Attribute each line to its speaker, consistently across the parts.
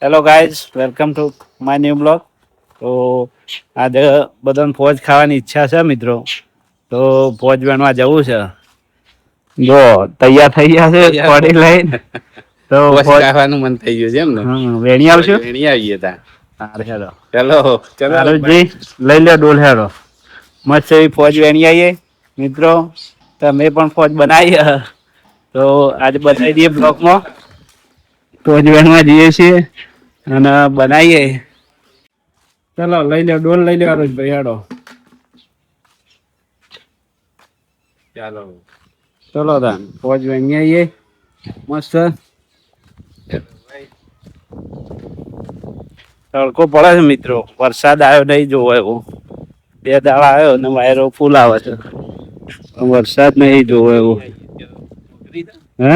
Speaker 1: Hello guys, welcome to my new blog. તો આજે બધાને ફોજ ખાવાની ઈચ્છા છે મિત્રો. તો ફોજ બનવા જવું છે. જો તૈયાર થઈ ગયા છે કોડી લઈને. તો ફોજ ખાવાનું મન થઈ ગયું છે એમ ને. વેણી આવશો? વેણી આવીએ તા. ચલો ચલો આરુષજી લઈ લો ડોલ હેરો. મસ્ત એવી ફોજ વેણી આવીએ મિત્રો. તમે પણ ફોજ બનાવી. તો આજે બતાવી દઈએ બ્લોગમાં. ફોજ વેણવા જઈએ છીએ અને બનાવીએ. ચલો લઈ લો ડોલ લઈ લો આરુષભાઈ હેડો. ચાલો ચલો તાન ફોજ વેણી આવીએ મસ્ત. તડકો પડે છે મિત્રો, વરસાદ આવ્યો નહીં જોવો એવો. 2 દાડા આવ્યો અને વાયરો ફૂલ આવે છે. વરસાદ નહીં જોવો એવો. હે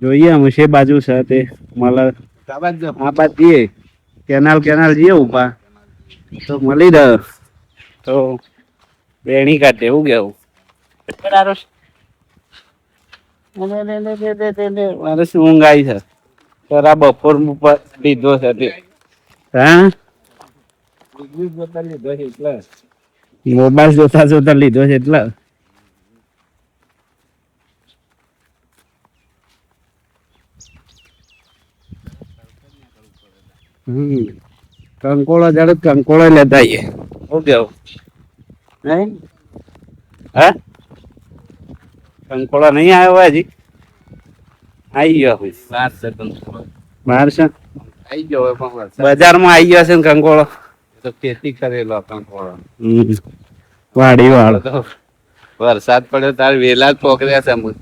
Speaker 1: જોઈએ અમે છે બાજુ છે તે મળે આ બાદ જઈએ કેનાલ જઈએ ઉભા તો મળી રહ્યો. તો વેણી કાઢે એવું કેવું મારે શું ઊંઘ આવી છે. ખરા બપોર લીધો છે તે મોબાઈલ જોતા જોતા લીધો છે એટલે. કંકોળો જડે કંકોળો લેતા આવીએ. શું કેવું નહીં? હે કંકોળો નહીં આવ્યો હજી? આવી ગયો બહાર છે આવી ગયો બજારમાં આવી ગયો છે ને કંકોળો. તો ખેતી કરેલો કંકોળો વાડી વાળો. વરસાદ પડ્યો તાર વેલા જ પોકર્યા છે અમુક.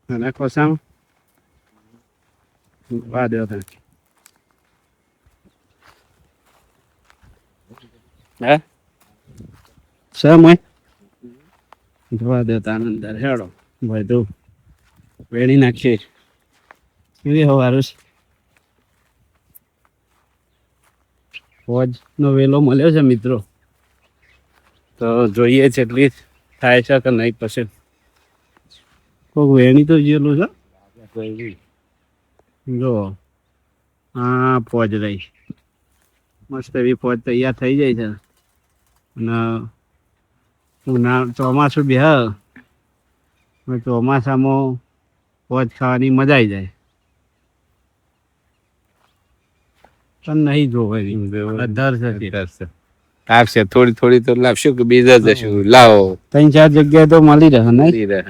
Speaker 1: અને કોસામ વાદ્યો હે સમય જોવા દેતા અંદર હેડો ભાઈ તું વેણી નાખીએ કેવી હવારું ફોજ નો વેલો મળ્યો છે મિત્રો. તો જોઈએ છે એટલી થાય છે કે નહીં પછી કોઈક વેણી તો જેલું છે જો હા ફોજ રહી મસ્ત એવી ફોજ તૈયાર થઈ જાય છે. અને ચોમાસું બે ચોમાસામાં ફોજ ખાવાની મજા આવી જાય. પણ નહીં જોવે આવશે થોડી થોડી તો લાવશું કે બીજા જશું લાવો 3-4 જગ્યાએ તો મળી રહે નહીં રહે.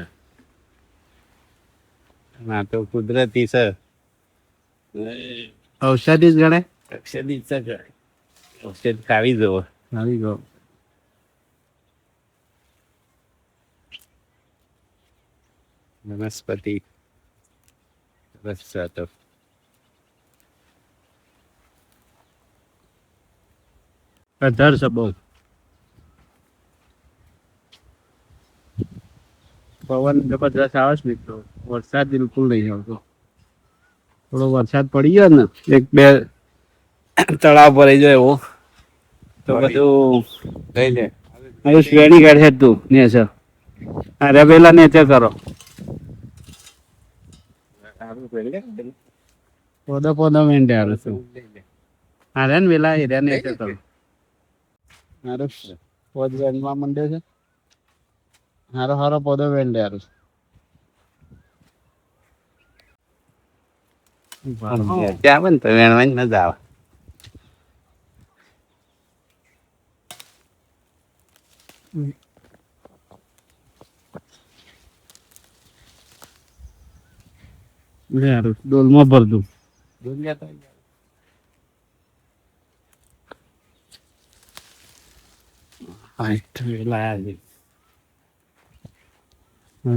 Speaker 1: ના તો કુદરતી છે ઔષધિ જ ગણે ઔષધિ છે ઔષધ ખાવી જવો ખાવી જવો. વનસ્પતિ રસ અધર છે બહુ. પવન જબરદસ્ત આવે છે મિત્રો. વરસાદ બિલકુલ નહીં આવતો. થોડો વરસાદ પડી ગયો ને 1-2 તળાવ ભરાઈ જાય એવો તો બધું લઈ લે. આયુષ વેણી કાઢે તું નેચર આ રવેલા નેચર કરો પોદો પોદો મેંડે આવે છે. હારે ને વેલા હીરા નેચર કરો હારું પોદ વેણવા માંડ્યો છે. હારો હારો પોદો વેંડે હારું ત્યાં આવે ને તો વેણવાની મજા આવે. ડોલમાં ભર દઉં વેલા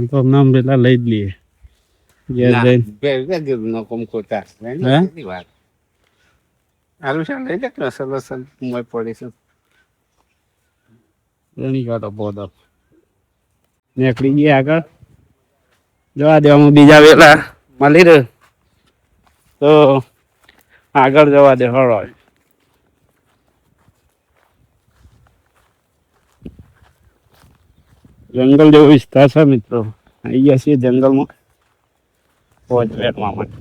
Speaker 1: તો નામ વેલા લઈ જ લઈએ. નીકળી ગયા આગળ જવા દેવામાં બીજા વેલા મળી રહ્યો તો આગળ જવા દે હળો. જંગલ જેવો વિસ્તાર છે મિત્રો. આવી ગયા છીએ જંગલમાં. ફોજ વેણવા માટે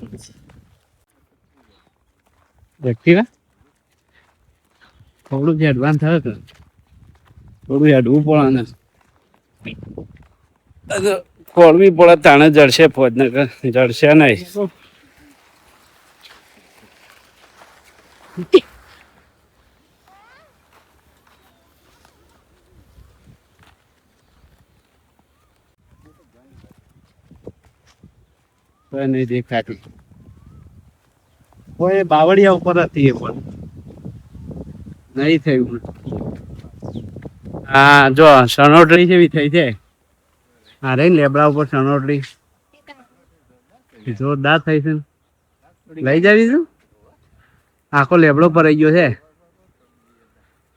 Speaker 1: એક્ટિવા થોડું જે એડવાન્સ થાય તો થોડું હેડવું પડે ને ખોલવી પડે તાણે જડશે ફોજ ને જડશે નહીં નહીં દેખાતું કોઈ બાવળિયા ઉપર હતી એ પણ નહીં થયું હા જો સનોટરી જેવી થઈ છે હા રે લેબડા ઉપર સનોટરી જોરદાર થઈ છે લઈ જાવી છું આખો લેબડો ભરાઈ ગયો છે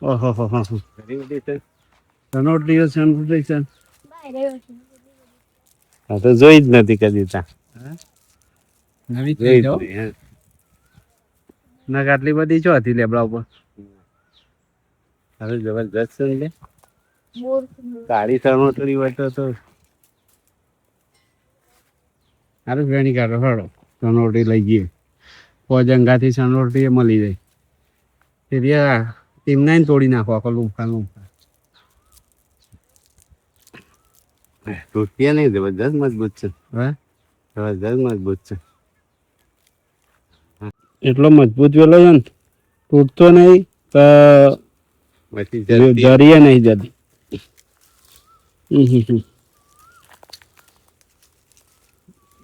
Speaker 1: ઓહો હો હો સનોટરી સનોટરી છે હા તો જોઈ જ નથી કદી ત્યાં નવી થઈ જાઓ ના આટલી બધી શું હતી લેબડા ઉપર હવે જબરદસ્ત છે ને કાળી સનોટરી હોય તો સારું વેણી કાઢો હળો સનોટરી લઈ ગઈએ પોજંગાથી સનોટરી મળી જાય તે એમને તોડી નાખો આખો લૂંફા લૂંફા તૂટીએ નહીં જબરદસ્ત મજબૂત છે હે જબરદસ્ત મજબૂત છે એટલો મજબૂત વેલો છે ને તૂટતો નહીં તો જરીએ નહીં જતી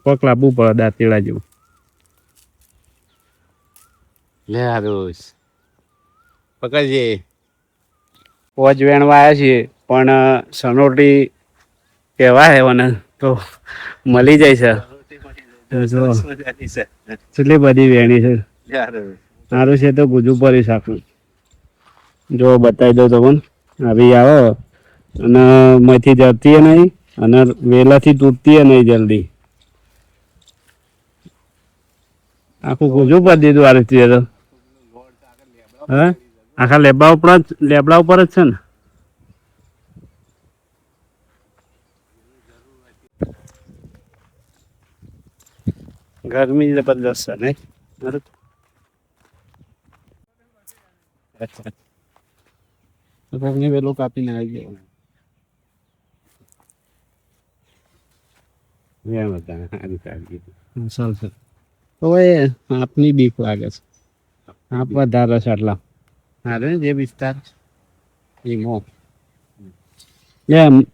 Speaker 1: પગ લાવવું પડે દાંતીડા જેવું લે હારું પકડજે પોજ વેણવા આવ્યા છીએ પણ સનોટી કહેવાય મને તો મળી જાય છે કેટલી બધી વેણી છે સારું છે તો ગુજુ પડી શકું જો બતાવી દો તમને આવી આવો અને મથી જતી નહીં અને વેલાથી તૂટતી નહીં જલ્દી આખું ગુજુ પડી દીધું આ રીતે તો હે આખા લેબડા ઉપર જ છે ને ગરમી જબરદસ્ત છે નહીં અચ્છા વેલો કાપીને આવી ગયો ચાલશે તો એ આપની બીક લાગે છે આપ વધારે છે આટલા હારે જે વિસ્તાર એ મો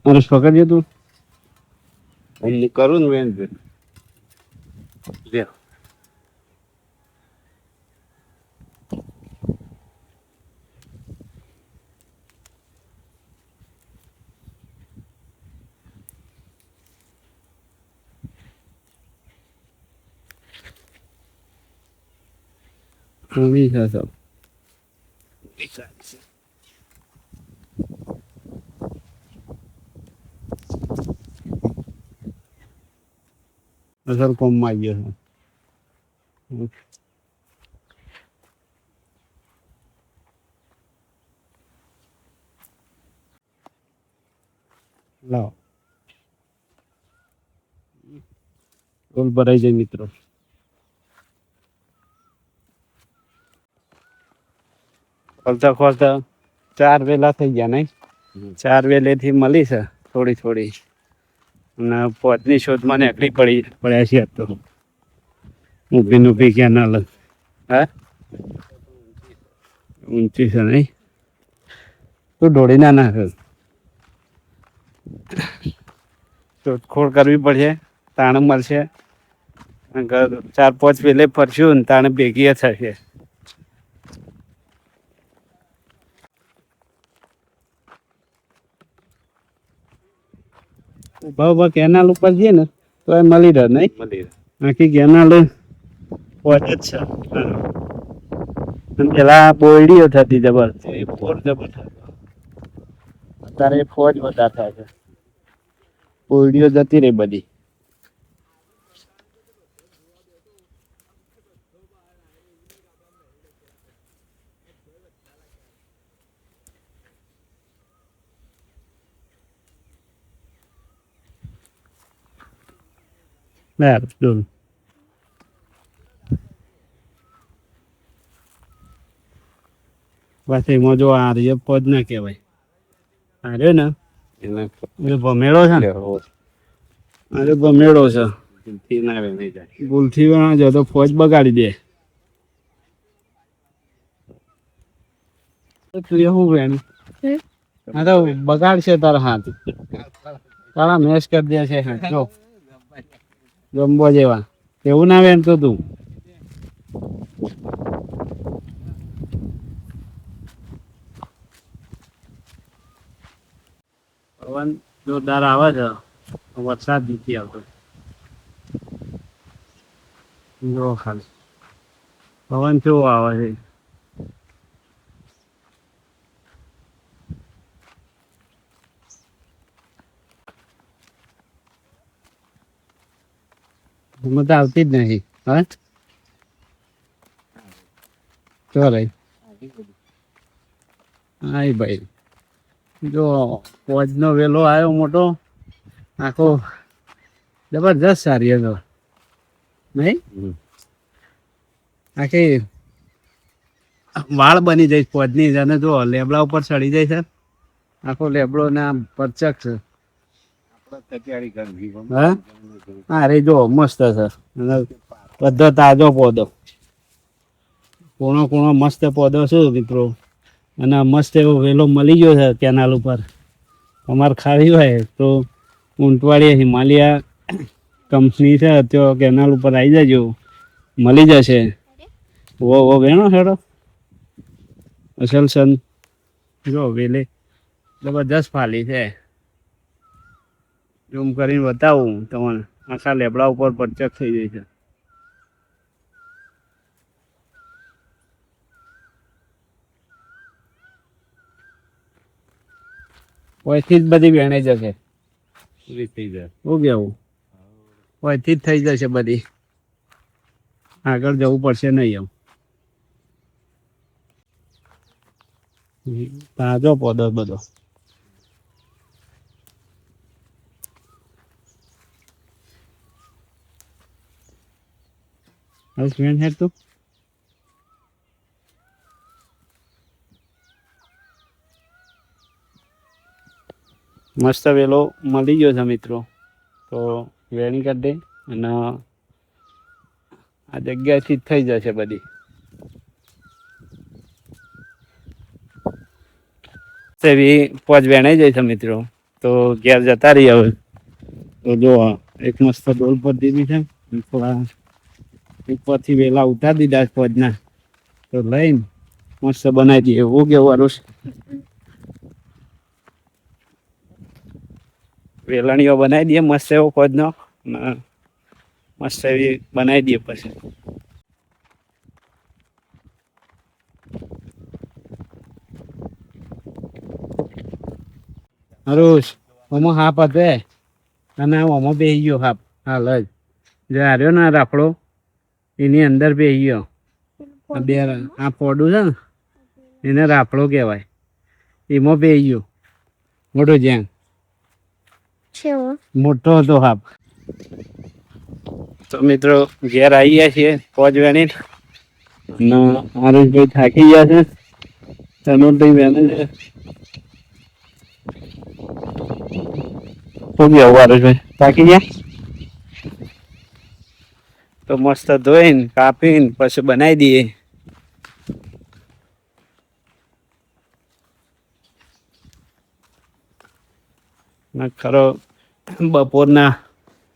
Speaker 1: અરસ પકડજે તું હું કરું ને વેન લે અસલ કોમમાં આવી ગયો છે લાવો ટોલ ભરાઈ જાય મિત્રો ખોલતા ખોલતા 4 વેલા થઈ ગયા નહીં 4 વેલેથી મળી છે થોડી થોડી અને પોતની શોધમાં નીકળી પડ્યા છે તો ઊભી ક્યાં ના લગ હા ઊંચી છે નહીં તું દોડી ના નાખ શોધખોળ કરવી પડશે તાણે મળશે 4-5 વેલે ફરશું ને તાણે ભેગી થશે ઉભા કેનાલ ઉપર જઈએ ને તો એ મળી રહે નહીં આખી કેનાલ પોચ જ છે પેલા બોયડીઓ થતી જબર ફોર જબર અત્યારે ફોજ વધારે થાય છે બોયડીઓ જતી રહી બધી Merda. પાછી એમાં જો આ રે પદ ના કહેવાય. આ રહ્યો ને એ ભમેડો છે ને, અરે ભમેડો છે. ભૂલથી ના જાય તો ફોજ બગાડી દે. તું શું વેણું? હા તો બગાડશે તારા હાથ, તારા મેસ કરી દે છે. જો જમ્બો જેવા એવું ના વેણતો તું. પવન જોરદાર આવે છે, વરસાદ નથી આવતો. જો ખાલી પવન કેવો આવે છે. મને તો આવતી જ નથી. હા ચાલ હા ભાઈ, જો ફોજ નો વેલો આવ્યો મોટો, આખો જબરજસ્ત સારી હતો નહીં. આખી વાળ બની જાય ફોજ ની, અને જો લેબડા ઉપર ચડી જાય છે. આખો લેબડો ને આમ પરચક છે. હા અરે જો મસ્ત છે, બધો તાજો પોદો, કોણો મસ્ત પોદો છે મિત્રો. અને મસ્ત એવો વેલો મળી ગયો છે કેનાલ ઉપર. અમારે ખાવી હોય તો ઊંટવાડી હિમાલયા કંપની છે, તો કેનાલ ઉપર આવી જજો, મળી જશે. વો વેણો હેડો અસલ સન જો વેલે જબરજસ્ત ફાલી છે. ઝૂમ કરીને બતાવું તમને, આખા લેબડા ઉપર પરચક થઈ જાય છે. ઓયથી જ બધી વેણાઈ જશે. શું કેવું? ઓયથી જ થઈ જશે બધી, આગળ જવું પડશે નહીં. એમ તાજો પોદો બધો. તું મસ્ત વેલો મળી ગયો છે મિત્રો, તો વેણી કરી દે અને આ જગ્યાથી જ થઈ જશે બધી. એવી પોચ વેણાઈ જાય છે મિત્રો, તો ઘેર જતા રહી. હવે તો જો એક મસ્ત ડોલ પર દીધી છે, થોડા ઉપરથી વેલા ઉતારી દીધા પોચના, તો લઈને મસ્ત બનાવી દઈએ. એવું કેવું વારું વેલણીઓ બનાવી દઈએ મસ્ત એવો પોચનો, મસ્ત એવી બનાવી દઈએ. પછી હરુષ આમાં હાપ હતે, અને આમાં બેસી ગયો હાપ. હાલ જ જે હાર્યો ને રાફડો, એની અંદર બેસી ગયો. બે આ પોડું છે ને, એને રાફડો કહેવાય. એમાં બેસી ગયો મોટો જ્યાં મોટો હતો હાપ. તો મિત્રો ઘેર આવી ગયા છીએ પોચ વેણી, અને હરેશભાઈ થાકી ગયા છે. તનુભાઈ વેણે છે. શું કેવું હરેશભાઈ, થાકી ગયા? તો મસ્ત ધોઈને કાપીને પછી બનાવી દઈએ. ખરો બપોરના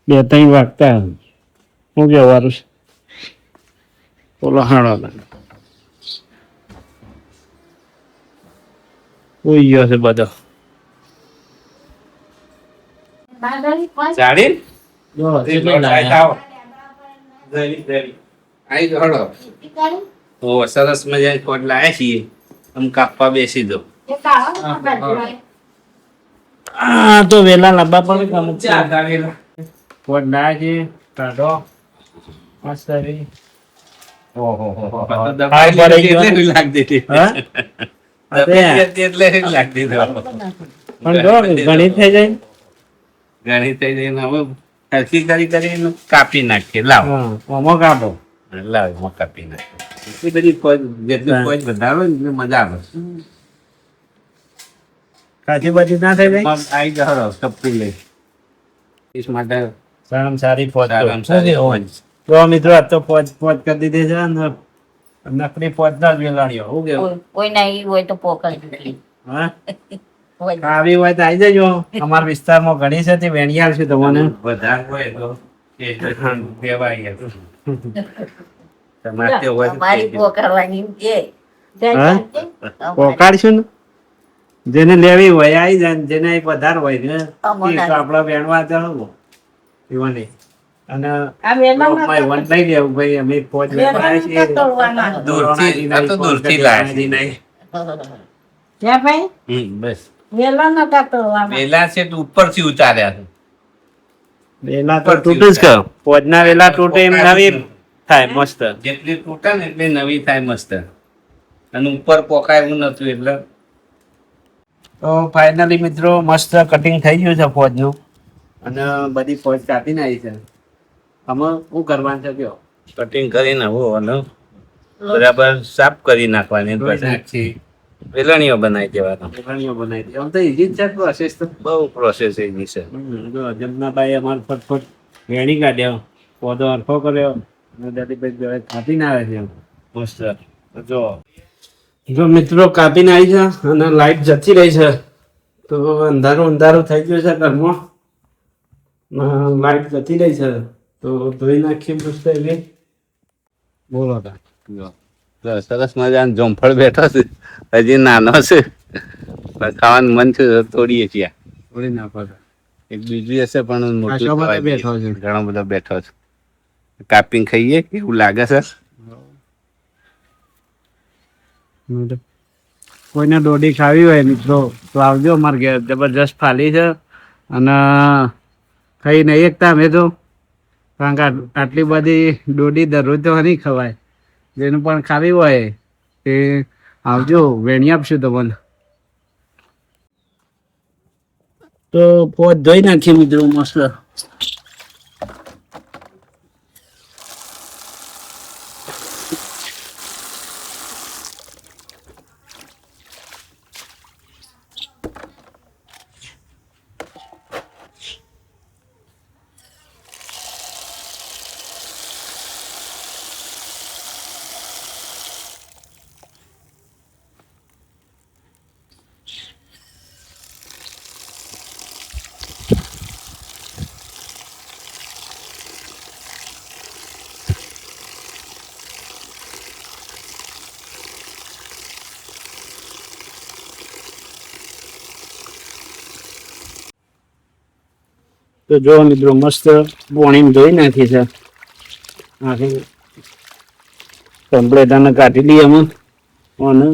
Speaker 1: 2-3 વાગતા. શું કેવું? બોલો હાડો ઉઈ ગયો છે બધો. સરસ મજા કોટ લાયા છીએ, આમ કાપવા બેસી દો. તો વેલા લાંબા પડે કોટ લાયા છીએ. કાઢો મસ્ત ઘણી થઈ જાય. ઘણી થઈ જાય. હવે હરખી કરી કાપી નાખીએ. લાવો આમાં કાપો.
Speaker 2: લાવ એમાં કાપી નાખો. એટલી બધી ફોજ જેટલી ફોજ વધારો ને એટલી મજા આવે.
Speaker 1: કાચી બાજી ના થઈ જાય.
Speaker 2: આવી જાઓ કપી લઈ ਇਸ માટે
Speaker 1: સારામાં સારી ફોજ તો.
Speaker 2: સારામાં સારી ફોજ.
Speaker 1: તો મિત્રો આ તો ફોજ કરી દીધી છે ને નકલી ફોજ ના જ વેલાણીઓ શું કેવું?
Speaker 3: કોઈ નહીં હોય તો પોકળ
Speaker 1: હા આવી હોય તો આવી જજો. અમારા વિસ્તારમાં ઘણી છે તે વેણિયાળ છે તમને.
Speaker 2: વધારે હોય તો એ દેવાય તમારે તે હોય તો
Speaker 3: અમારી
Speaker 2: કહેજો.
Speaker 3: પોકળવાની છે
Speaker 1: હા? પોકાડશું ને જેને લેવી હોય આવી જાય ને જેને વધારે હોય ને
Speaker 3: અમને
Speaker 1: એ તો આપડા વેણવા જવું એવાની અને
Speaker 3: આ વેણવામાં
Speaker 1: ભાઈ વન લઈ લેવું ભાઈ અમે ફોજ વેણવા છીએ.
Speaker 2: દૂરથી આ તો દૂરથી લાયા છે.
Speaker 3: ક્યાં ભાઈ
Speaker 2: બસ
Speaker 3: વેલા નતા તોડવાના
Speaker 2: વેલા છે તો ઉપરથી ઉતાર્યા છે.
Speaker 1: વેલા તો તૂટે જ કે ફોજના વેલા તૂટે એમ નવી થાય મસ્ત.
Speaker 2: જેટલી તૂટે ને એટલી નવી થાય મસ્ત. અને ઉપર પોકાય એવું નતું એટલે
Speaker 1: તો ફાઇનલી મિત્રો મસ્ત કટિંગ થઈ ગયું છે ફોજનું અને બધી ફોજ કાપી નાખી છે. આમાં શું કરવાનું છે કયો?
Speaker 2: કટિંગ કરીને અને બરાબર સાફ કરી નાખવાની પછી વેલણીઓ બનાવી દેવાનો.
Speaker 1: વેલણીઓ બનાવી દે. આમ તો easy જ છે પ્રોસેસ તો.
Speaker 2: બહુ પ્રોસેસ એની છે.
Speaker 1: જો જમનાભાઈ અમારે ફટફટ વેણી કાઢ્યો પોદો અરખો કર્યો અને દાદીભાઈ જોડે કાપીને આવે છે મસ્ત. જો મિત્રો કાપીને આવી છે અને લાઈટ જતી રહી છે તો અંધારું થઈ ગયું છે ઘરમાં. લાઈટ જતી રહી છે તો ધોઈ નાખીએ મસ્ત એવી. બોલો તા
Speaker 2: સરસ મજાનો જોમફળ બેઠો છે. હજી નાનો છે ખાવાનું મન છે તોડીએ છીએ.
Speaker 1: થોડી નાખો તો.
Speaker 2: એક બીજું હશે પણ મોટું
Speaker 1: આશા માટે
Speaker 2: થવાય
Speaker 1: બેઠો છે.
Speaker 2: ઘણો બધો બેઠો છે. કાપીને ખાઈએ એવું લાગે છે.
Speaker 1: કોઈને દોડી ખાવી હોય મિત્રો તો આવજો અમારે ઘેર. જબરજસ્ત ફાલી છે અને ખાઈ નહીં એકતા અમે તો કારણ કે આટલી બધી દોડી દરરોજ તો નહીં ખવાય. જેને પણ ખાવી હોય તે આવજો વેણી આપશું તમને. તો પોત ધોઈ નાખીએ મિત્રો મસ્ત. તો જો મિત્રો મસ્ત પોણી ધોઈ નાખી છે. આખી કમ્પ્લેટ આને કાઢી દઈએ અમે અને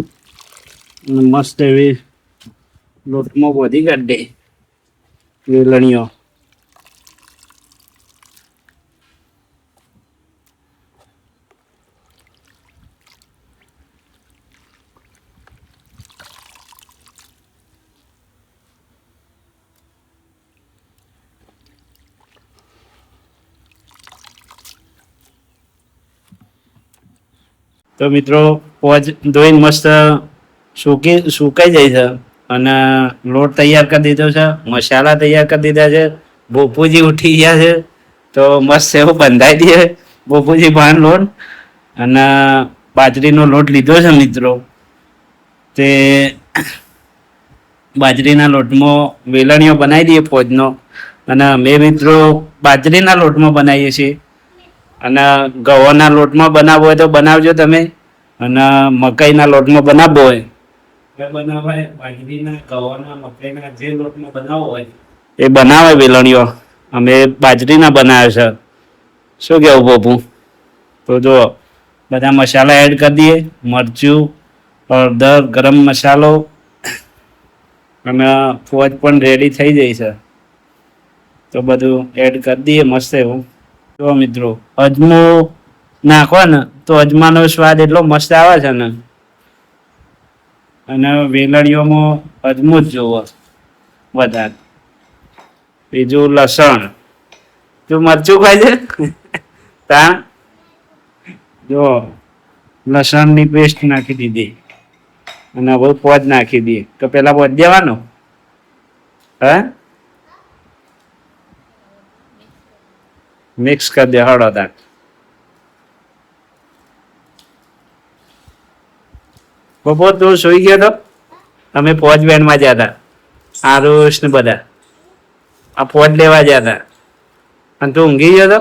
Speaker 1: મસ્ત એવી લોટમાં બધી કાઢી દે વેલણીઓ. તો મિત્રો પોજ ધોઈને મસ્ત સુકાઈ જાય છે અને લોટ તૈયાર કરી દીધો છે. મસાલા તૈયાર કરી દીધા છે. બોપુજી ઉઠી ગયા છે તો મસ્ત એવું બંધાઈ દે બોપુજી ભાન લોટ. અને બાજરીનો લોટ લીધો છે મિત્રો. તે બાજરીના લોટમાં વેલણીઓ બનાવી દઈએ પોજનો. અને અમે મિત્રો બાજરીના લોટમાં બનાવીએ છીએ. અને ઘઉંના લોટમાં બનાવવો હોય તો બનાવજો તમે. અને મકાઈના લોટમાં બનાવવો હોય બનાવાય. બાજરીના ઘઉંના મકાઈના જે લોટમાં બનાવવો હોય એ બનાવે વેલણીઓ. અમે બાજરીના બનાવે છે. શું કેવું પપ્પુ? તો જો બધા મસાલા એડ કરી દઈએ. મરચું, હળદર, ગરમ મસાલો અને ફોજ પણ રેડી થઈ જાય છે તો બધું એડ કરી દઈએ મસ્ત એવું. જો મિત્રો અજમો નાખો ને તો અજમાનો સ્વાદ એટલો મસ્ત આવે છે ને. અને વેલણીઓમાં અજમો જ જોવો વધારે. બીજું લસણ. જો મરચું ખાય છે તા જો લસણની પેસ્ટ નાખી દીધી અને હવે પોજ નાખી દઈએ તો પેલા પોજ દેવાનો હે મિક્સ કરી દે હળો તાર બપોર તું સુઈ ગયો તો અમે પોજ બેનમાં ગયા હતા આરુષ ને બધા આ પોજ લેવા ગયા હતા અને તું ઊંઘી ગયો તો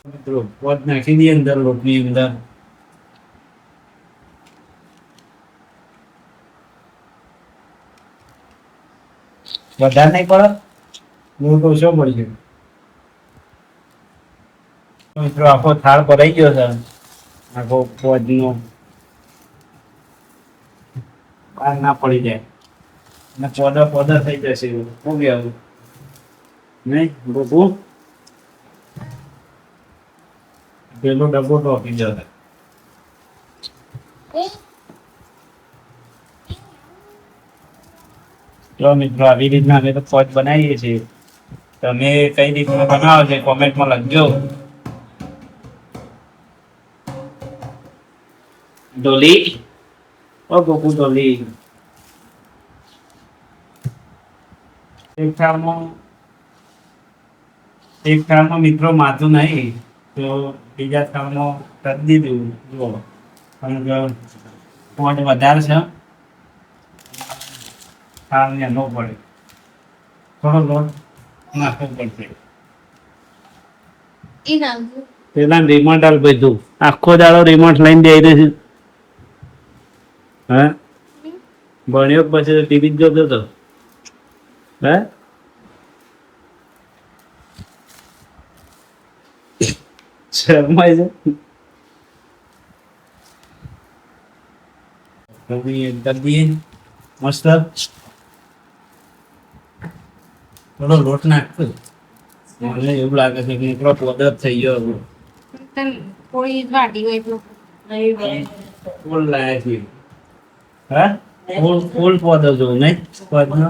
Speaker 1: મિત્રો પોજ નાખી દઈએ અંદર લોટની અંદર વધારે નહીં પડે લોટ ઓછો પડી ગયો મિત્રો આખો થાળ ભરાઈ ગયો છે આખો પોજનો બહાર ના પડી જાય અને પોદા પોદા થઈ જશે એવું શું કહેવું નહીં બબુ પેલો ડબ્બો ટોપી જશે તો મિત્રો આવી રીતના અમે તો પોચ બનાવીએ છીએ તમે કઈ રીતના બનાવો છો કોમેન્ટમાં લખજો ડોલી ઓ ગોપુ ડોલી એક થાળમાં મિત્રો માથું નહીં તો બીજા થાળમાં કરી દીધું જુઓ પણ પોટ વધારે છે થાળ ને ન પડે થોડો લોટ નાખવો પડશે પેલા રિમોટ હાલ બધું આખો દાડો રિમોટ લઈને દઈ દે છે હા ભણ્યો પછી ટીવી જોતો હતો હે શરમાય છે દર્દી મસ્ત થોડો લોટ નાખતો મને એવું લાગે છે કે એટલો પોદો થઈ ગયો
Speaker 4: કોઈ વાટી હોય એટલું
Speaker 1: ફૂલ લાયા છે હા ફૂલ પોદો જોઉં નહીં પોદનો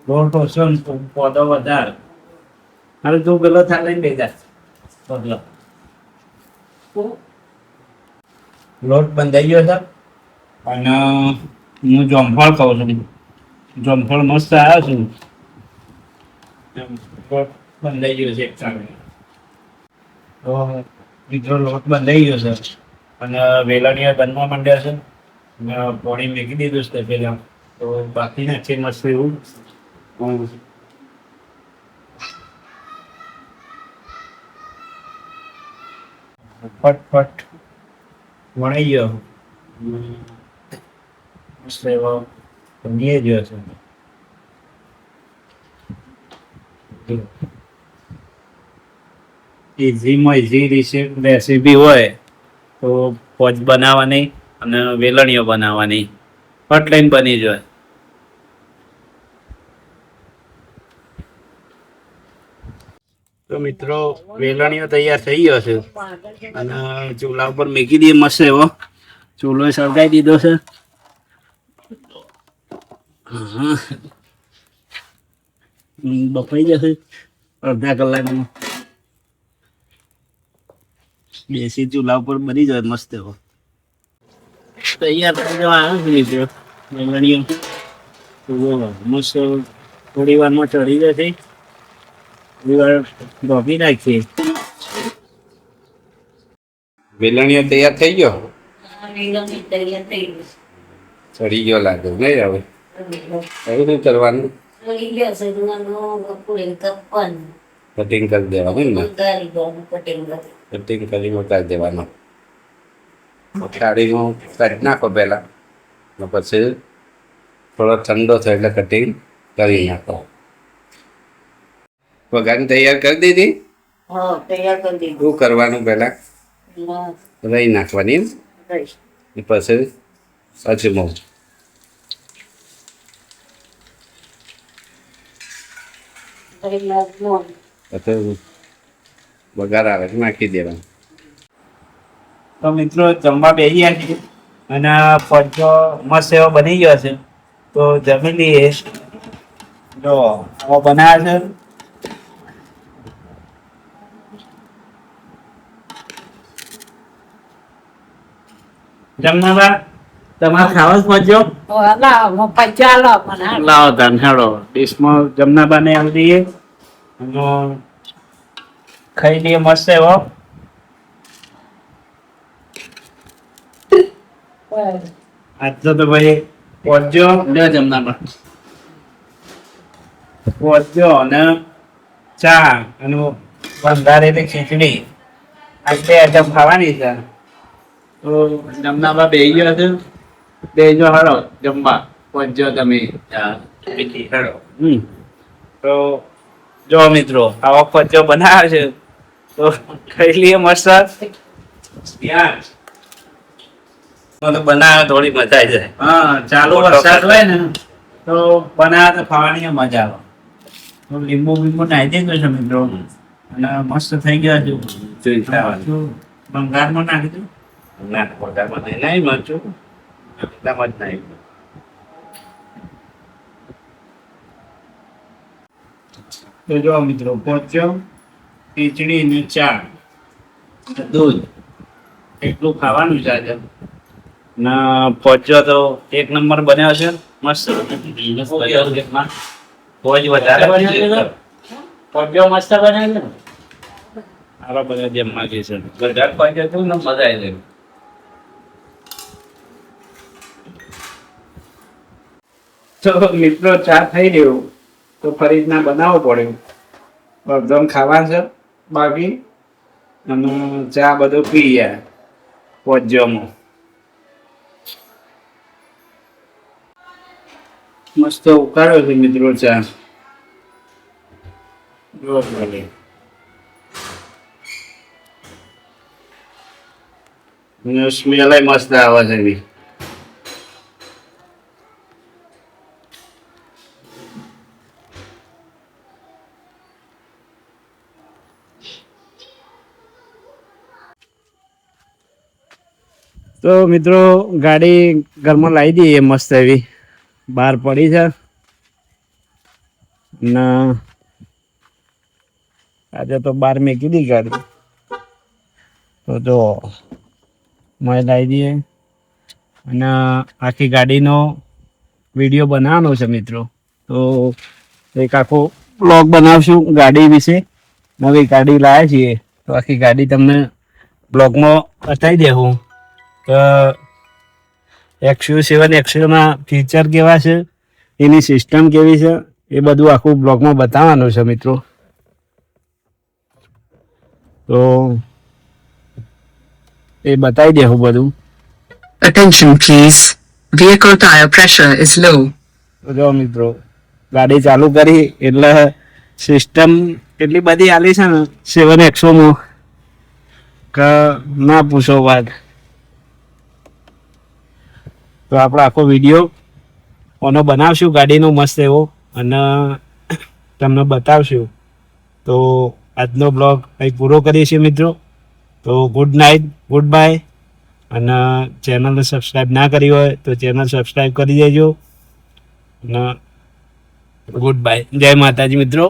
Speaker 1: લોટ ઓછો ને પોદો વધારે હવે તું પેલો થાળ લઈને બેસા પોદલો લોટ બંધાઈ ગયો છે અને હું જોમફળ ખાઉં છું જોમફળ મસ્ત આવ્યો છું લોટ બંધાઈ ગયો છે એક સામે તો મિત્રો લોટ બંધાઈ ગયો છે અને વેલણીયા બનવા માંડ્યા છે અને પોણી મેકી દીધું છે પેલા તો બાકી નાખી મસ્ત એવું ફટ વણાઈ ગયો મસ્ત એવો બની ગયો છે ઇઝીમાં ઇઝી રેસીપી હોય તો પોચ બનાવવાની અને વેલણીઓ બનાવવાની ફટ લઈને બની જાય તો મિત્રો વેલણીઓ તૈયાર થઈ ગયો છે અને ચૂલા ઉપર મૂકી દઈએ મસ્ત એવો ચૂલો સળગાઈ દીધો છે બફાઈ જશે અડધા કલાકમાં બેસી ચૂલા ઉપર બની જાય મસ્ત એવો તૈયાર થઈ જવા આવે મિત્રો વેલણીઓ મસ્ત થોડી વારમાં ચડી જશે થોડી વાર ઢોકી નાખીએ
Speaker 2: વેલણીઓ તૈયાર થઈ ગયો
Speaker 3: તૈયાર થઈ ગયું
Speaker 2: ચડી ગયો લાગે નહીં હવે હવે શું કરવાનું
Speaker 3: થઈ ગયો છે દુકાનનો પૂરી કપન
Speaker 2: કટિંગ કરી દેવાનું ને
Speaker 3: ગારી દોનું કટિંગ કરી
Speaker 2: કટિંગ કરી ઉતારી દેવાનો થાળીમાં કાઢી નાખો પહેલા ને પછી થોડો ઠંડો થાય એટલે કટિંગ કરી નાખો વઘારી તૈયાર કરી દીધી
Speaker 3: હા તૈયાર કરી દીધું
Speaker 2: શું કરવાનું પહેલા રહી નાખવાની ને પછી અજમો પછી વઘાર આવે તો નાખી દેવાનું
Speaker 1: તો મિત્રો જમવા બેસી ગયા છીએ અને પંચો મસ્ત એવો બની ગયો છે તો જમી લઈએ જો આવો બનાવે છે જમનાબા તમારે ખાવા જ પહોંચ્યો
Speaker 3: ચાલો મને
Speaker 1: લાવો તાન હેડો ડીશમાં જમનાબાને આલી દઈએ અને ખાઈ લઈએ મસ્ત એવો આજ તો ભાઈ પહોંચ્યો લે જમનાબા પહોંચ્યો અને ચા અને વંધારેલી ખીચડી આટલી આઈટમ ખાવાની છે તો જમનાબા બેહી ગયો છે બેજો હળો જમવા પહોંચ્યો તમે હેડો તો જો મિત્રો આવો પચ્યો બનાવે છે તો ખાઈ લઈએ મસ્ત યાર
Speaker 2: તો બનાવે થોડી મજા આવી જાય.
Speaker 1: હા ચાલુ વરસાદ હોય ને તો બનાવે તો ખાવાની મજા આવે તો લીંબુ બીંબુ નાખી દીધું છે મિત્રો અને મસ્ત થઈ ગયા છે
Speaker 2: જોઈ ખાવાનું.
Speaker 1: બંગાળમાં નાખી દઉં
Speaker 2: ના પોતામાં નહીં મરચું એટલામાં જ નહીં.
Speaker 1: તો જો મિત્રો પહોંચ્યો ખીચડી ને ચા દૂધ એટલું ખાવાનું છે આજે ના પહોંચ્યો તો એક નંબર બન્યો છે મસ્ત કોઈ વધારે બન્યો છે પહોંચ્યો મસ્ત બન્યો છે આરો બધા જેમ માગે છે
Speaker 2: ગઢાર પહોંચ્યો તો ને મજા આવી જાય.
Speaker 1: તો મિત્રો ચા થઈ રહ્યો તો ફરી રીતના બનાવવો પડ્યો અડધમ ખાવા છે બાકી અને ચા બધું પી ગયા પહોંચ્યોમાં મસ્ત ઉકાળ્યો છે મિત્રો ચા જો ભલે સ્મેલ મસ્ત આવે છે એની તો મિત્રો ગાડી ઘરમાં લાવી દઈએ મસ્ત એવી બહાર પડી છે ને આજે તો બહાર મેકી દી ગાડી તો જો મેં લાવી દઈએ અને આખી ગાડીનો વિડીયો બનાવવાનો છે મિત્રો તો એક આખો બ્લોગ બનાવશું ગાડી વિશે નવી ગાડી લાવ્યા છીએ તો આખી ગાડી તમને બ્લોગમાં બતાવી દેવું XU7 XU ના ફીચર કેવા છે એની સિસ્ટમ કેવી છે એ બધું આખું બ્લોગમાં બતાવવાનું છે મિત્રો તો એ બતાવી દેવું બધું
Speaker 5: Attention please. Vehicle tire pressure is low.
Speaker 1: તો જો મિત્રો ગાડી ચાલુ કરી એટલે સિસ્ટમ એટલી બધી આલી છે ને 7XO કે ના પૂછો વાત તો આપણે આખો વિડીયો ઓનો બનાવશું ગાડીનો મસ્ત એવો અને તમને બતાવશું તો આજનો બ્લોગ અહીં પૂરો કરીએ છીએ મિત્રો તો ગુડ નાઇટ ગુડ બાય અને ચેનલને સબસ્ક્રાઈબ ના કરી હોય તો ચેનલ સબસ્ક્રાઈબ કરી દેજો અને ગુડ બાય જય માતાજી મિત્રો.